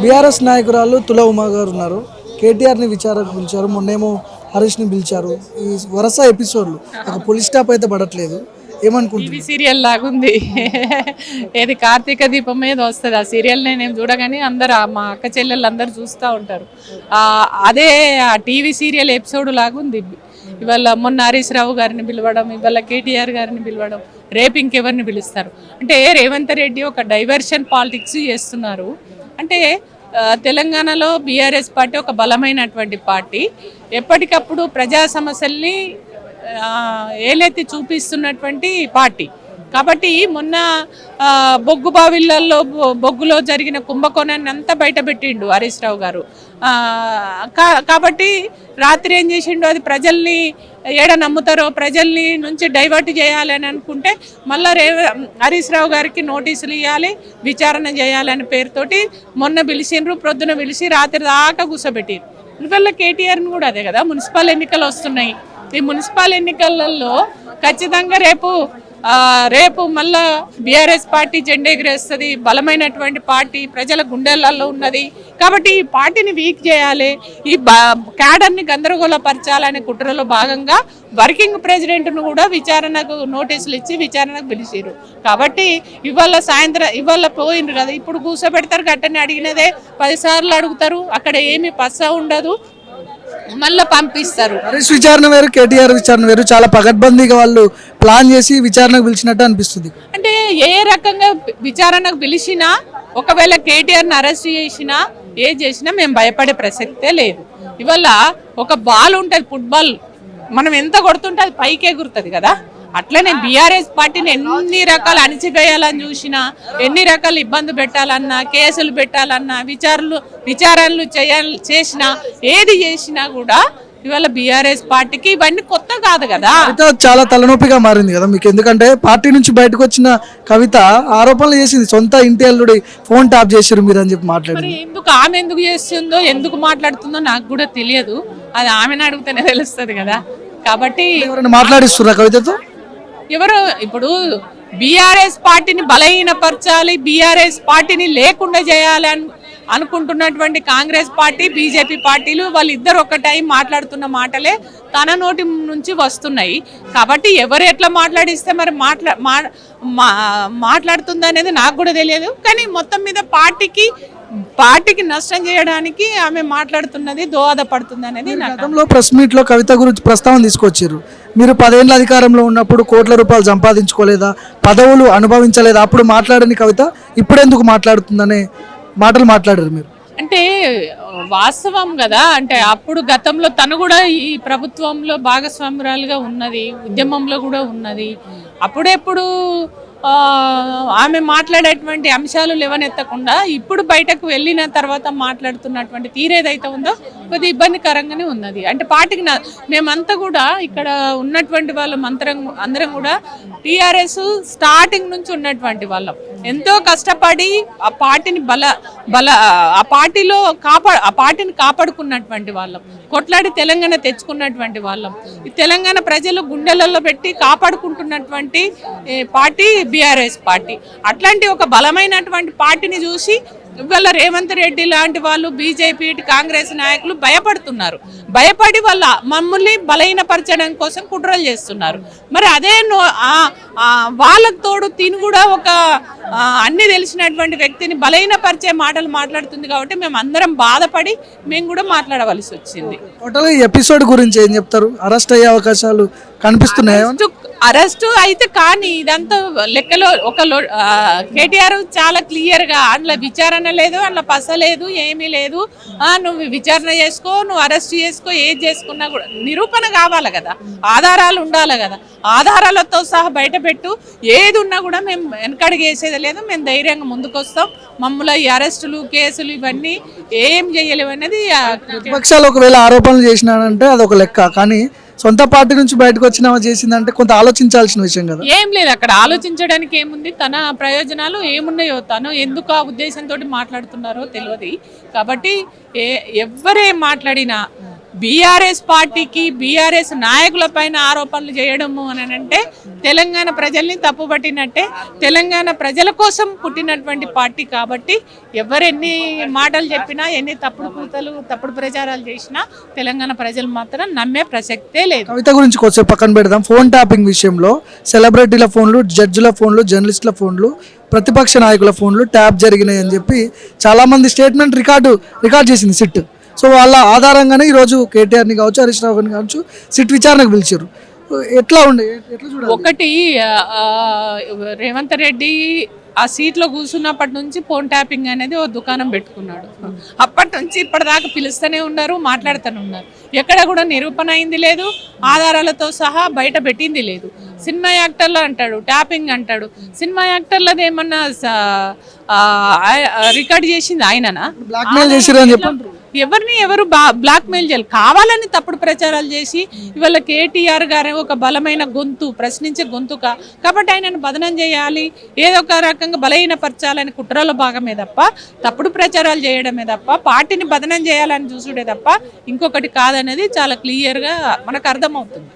BRS నాయకురాలు తుల ఉమా గారు ఉన్నారు. కేటీఆర్ని విచారణకు పిలిచారు. మొన్నేమో హరీష్ని పిలిచారు. ఈ వరుస ఎపిసోడ్లు ఒక పులి స్టాప్ అయితే పడట్లేదు. ఏమనుకుంటుంది? సీరియల్ లాగుంది. ఏది కార్తీక దీపం మీద వస్తుంది ఆ సీరియల్. నేను చూడగానే అందరు మా అక్క చెల్లెళ్ళు అందరు చూస్తూ ఉంటారు. అదే ఆ టీవీ సీరియల్ ఎపిసోడ్ లాగుంది. ఇవాళ మొన్న హరీష్ రావు గారిని పిలవడం, ఇవాళ కేటీఆర్ గారిని పిలవడం, రేపు ఇంకెవరిని పిలుస్తారు అంటే రేవంత్ రెడ్డి ఒక డైవర్షన్ పాలిటిక్స్ చేస్తున్నారు. అంటే తెలంగాణలో బీఆర్ఎస్ పార్టీ ఒక బలమైనటువంటి పార్టీ, ఎప్పటికప్పుడు ప్రజా సమస్యల్ని ఏలెత్తి చూపిస్తున్నటువంటి పార్టీ. కాబట్టి మొన్న బొగ్గు బావిళ్ళల్లో బొగ్గులో జరిగిన కుంభకోణాన్ని అంతా బయటపెట్టిండు హరీష్ రావు గారు. కాబట్టి రాత్రి ఏం చేసిండు, అది ప్రజల్ని ఏడ నమ్ముతారో ప్రజల్ని నుంచి డైవర్ట్ చేయాలని అనుకుంటే మళ్ళా హరీష్ రావు గారికి నోటీసులు ఇవ్వాలి, విచారణ చేయాలనే పేరుతోటి మొన్న పిలిచిండ్రు, ప్రొద్దున పిలిచి రాత్రి దాకా కూర్చోబెట్టిరు. ఇవల్ల కేటీఆర్ని కూడా అదే కదా, మున్సిపల్ ఎన్నికలు వస్తున్నాయి. ఈ మున్సిపల్ ఎన్నికలలో ఖచ్చితంగా రేపు మళ్ళా బీఆర్ఎస్ పార్టీ జెండా ఎగిరేస్తుంది. బలమైనటువంటి పార్టీ, ప్రజల గుండెలలో ఉన్నది. కాబట్టి ఈ పార్టీని వీక్ చేయాలి, ఈ క్యాడర్ని గందరగోళపరచాలనే కుట్రలో భాగంగా వర్కింగ్ ప్రెసిడెంట్ను కూడా విచారణకు నోటీసులు ఇచ్చి విచారణకు పిలిచారు. కాబట్టి ఇవాళ పోయిండ్రు కదా, ఇప్పుడు కూర్చోబెడతారు. గట్టని అడిగినదే 10 సార్లు అడుగుతారు. అక్కడ ఏమి పస్స ఉండదు, మళ్ళీ పంపిస్తారు. హరీష్ విచారణ వేరు, కేటీఆర్ విచారణ వేరు. చాలా పకడ్బందీగా వాళ్ళు ప్లాన్ చేసి విచారణకు పిలిచినట్టు అనిపిస్తుంది. అంటే ఏ రకంగా విచారణకు పిలిచినా, ఒకవేళ కేటీఆర్ని అరెస్ట్ చేసినా, చేసినా మేము భయపడే ప్రసక్తే లేదు. ఇవాళ ఒక బాల్ ఉంటుంది, ఫుట్బాల్, మనం ఎంత కొడుతుంటే అది పైకి ఎగురుతుంది కదా. అట్లనే బీఆర్ఎస్ పార్టీని ఎన్ని రకాలు అణిచివేయాలని చూసినా, ఎన్ని రకాలు ఇబ్బంది పెట్టాలన్నా, కేసులు పెట్టాలన్నా, విచారణలు చేసినా, ఏది చేసినా కూడా ఇవాళ బీఆర్ఎస్ పార్టీకి ఇవన్నీ కొత్త కాదు కదా. చాలా తలనొప్పిగా మారింది కదా మీకు. ఎందుకంటే పార్టీ నుంచి బయటకు వచ్చిన కవిత ఆరోపణలు చేసింది, సొంత ఇంటి అల్లుడి ఫోన్ ట్యాప్ చేసారు మీరు అని చెప్పి మాట్లాడింది. ఆమె ఎందుకు చేస్తుందో, ఎందుకు మాట్లాడుతుందో నాకు కూడా తెలియదు. అది ఆమెను అడిగితేనే తెలుస్తుంది కదా. కాబట్టి ఎవరైనా మాట్లాడిస్తున్నా కవితతో? ఎవరు ఇప్పుడు బీఆర్ఎస్ పార్టీని బలహీనపరచాలి, బీఆర్ఎస్ పార్టీని లేకుండా చేయాలి అనుకుంటున్నటువంటి కాంగ్రెస్ పార్టీ, బీజేపీ పార్టీలు వాళ్ళిద్దరు ఒకటై మాట్లాడుతున్న మాటలే తన నోటి నుంచి వస్తున్నాయి. కాబట్టి ఎవరు ఎట్లా మాట్లాడిస్తే మరి మాట్లాడుతుంది అనేది నాకు కూడా తెలియదు. కానీ మొత్తం మీద పార్టీకి నష్టం చేయడానికి ఆమె మాట్లాడుతున్నది దోహదపడుతుంది అనేది. గతంలో ప్రెస్ మీట్ లో కవిత గురించి ప్రస్తావన తీసుకొచ్చారు. మీరు 10 ఏళ్ళ అధికారంలో ఉన్నప్పుడు కోట్ల రూపాయలు సంపాదించుకోలేదా, పదవులు అనుభవించలేదా, అప్పుడు మాట్లాడని కవిత ఇప్పుడు ఎందుకు మాట్లాడుతుందనే మాటలు మాట్లాడారు మీరు. అంటే వాస్తవం కదా. అంటే అప్పుడు గతంలో తను కూడా ఈ ప్రభుత్వంలో భాగస్వామురాలుగా ఉన్నది, ఉద్యమంలో కూడా ఉన్నది. అప్పుడెప్పుడు ఆమె మాట్లాడేటువంటి అంశాలు లేవనెత్తకుండా ఇప్పుడు బయటకు వెళ్ళిన తర్వాత మాట్లాడుతున్నటువంటి తీరేదైతే ఉందో కొద్దిగా ఇబ్బందికరంగానే ఉన్నది. అంటే పార్టీకి మేమంతా కూడా ఇక్కడ ఉన్నటువంటి వాళ్ళం అందరం కూడా టీఆర్ఎస్ స్టార్టింగ్ నుంచి ఉన్నటువంటి వాళ్ళం. ఎంతో కష్టపడి ఆ పార్టీని ఆ పార్టీని కాపాడుకున్నటువంటి వాళ్ళం, కొట్లాడి తెలంగాణ తెచ్చుకున్నటువంటి వాళ్ళం. ఈ తెలంగాణ ప్రజలు గుండెలలో పెట్టి కాపాడుకుంటున్నటువంటి పార్టీ బీఆర్ఎస్ పార్టీ. అట్లాంటి ఒక బలమైనటువంటి పార్టీని చూసి ఇవాళ రేవంత్ రెడ్డి లాంటి వాళ్ళు, బీజేపీ కాంగ్రెస్ నాయకులు భయపడుతున్నారు. భయపడి మమ్మల్ని బలహీనపరచడం కోసం కుట్రలు చేస్తున్నారు. మరి అదే వాళ్ళకు తోడు తిని కూడా ఒక అన్ని తెలిసినటువంటి వ్యక్తిని బలహీనపరిచే మాటలు మాట్లాడుతుంది. కాబట్టి మేము అందరం బాధపడి మేము కూడా మాట్లాడవలసి వచ్చింది. టోటల్ ఎపిసోడ్ గురించి ఏం చెప్తారు? అరెస్ట్ అయ్యే అవకాశాలు కనిపిస్తున్నాయి? అరెస్టు అయితే కానీ ఇదంతా లెక్కలో కేటీఆర్ చాలా క్లియర్గా అందులో విచారణ లేదు, అందులో పస లేదు, ఏమీ లేదు. నువ్వు విచారణ చేసుకో, నువ్వు అరెస్ట్ చేసుకో, ఏది చేసుకున్నా కూడా నిరూపణ కావాలి కదా, ఆధారాలు ఉండాలి కదా. ఆధారాలతో సహా బయట పెట్టు, ఏది ఉన్నా కూడా మేము వెనకడికి వేసేది లేదు. మేము ధైర్యంగా ముందుకు వస్తాం. మమ్మల్ని ఈ అరెస్టులు, కేసులు ఇవన్నీ ఏం చేయలేవు అనేది. ప్రతిపక్షాలు ఒకవేళ ఆరోపణలు చేసినాడంటే అదొక లెక్క, కానీ సొంత పార్టీ నుంచి బయటకు వచ్చిన చేసిందంటే కొంత ఆలోచించాల్సిన విషయం కదా. ఏం లేదు అక్కడ ఆలోచించడానికి ఏముంది, తన ప్రయోజనాలు ఏమున్నాయో, తను ఎందుకు ఆ ఉద్దేశంతో మాట్లాడుతున్నారో తెలియదు. కాబట్టి ఎవరేం మాట్లాడినా బీఆర్ఎస్ పార్టీకి బీఆర్ఎస్ నాయకుల పైన ఆరోపణలు చేయడము అని అంటే తెలంగాణ ప్రజల్ని తప్పుపట్టినట్టే. తెలంగాణ ప్రజల కోసం పుట్టినటువంటి పార్టీ కాబట్టి ఎవరెన్ని మాటలు చెప్పినా, ఎన్ని తప్పుడు కూతలు తప్పుడు ప్రచారాలు చేసినా తెలంగాణ ప్రజలు మాత్రం నమ్మే ప్రసక్తే లేదు. కవిత గురించి కొంచెం పక్కన పెడదాం. ఫోన్ ట్యాపింగ్ విషయంలో సెలబ్రిటీల ఫోన్లు, జడ్జిల ఫోన్లు, జర్నలిస్టుల ఫోన్లు, ప్రతిపక్ష నాయకుల ఫోన్లు ట్యాప్ జరిగినాయి అని చెప్పి చాలామంది స్టేట్మెంట్ రికార్డ్ చేసింది సిట్. సో వాళ్ళ ఆధారంగానే ఈరోజు కేటీఆర్ని కావచ్చు, హరీష్ రావు గారిని కావచ్చు సిట్ విచారణకు పిలిచారు. ఎట్లా చూడాలి? ఒకటి రేవంత్ రెడ్డి ఆ సీట్లో కూర్చున్నప్పటి నుంచి ఫోన్ ట్యాపింగ్ అనేది ఓ దుకాణం పెట్టుకున్నాడు. అప్పటి నుంచి ఇప్పటిదాకా పిలుస్తూనే ఉన్నారు, మాట్లాడుతూనే ఉన్నారు. ఎక్కడ కూడా నిరూపణ అయింది లేదు, ఆధారాలతో సహా బయట పెట్టింది లేదు. సినిమా యాక్టర్లు అంటాడు, ట్యాపింగ్ అంటాడు. సినిమా యాక్టర్లది ఏమన్నా రికార్డ్ చేసింది ఆయననా? బ్లాక్మెయిల్ చేసిరు అని చెప్పంటారు. ఎవరు బ్లాక్మెయిల్ చేయాలి, కావాలని తప్పుడు ప్రచారాలు చేసి ఇవాళ కేటీఆర్ గారు ఒక బలమైన గొంతు, ప్రశ్నించే గొంతుక కాబట్టి ఆయనను బదనం చేయాలి, ఏదో ఒక రకంగా బలహీనపరచాలని కుట్రలో భాగమే తప్ప తప్పుడు ప్రచారాలు చేయడమే తప్ప పార్టీని బదనం చేయాలని చూసుడే తప్ప ఇంకొకటి కాదనేది చాలా క్లియర్గా మనకు అర్థమవుతుంది.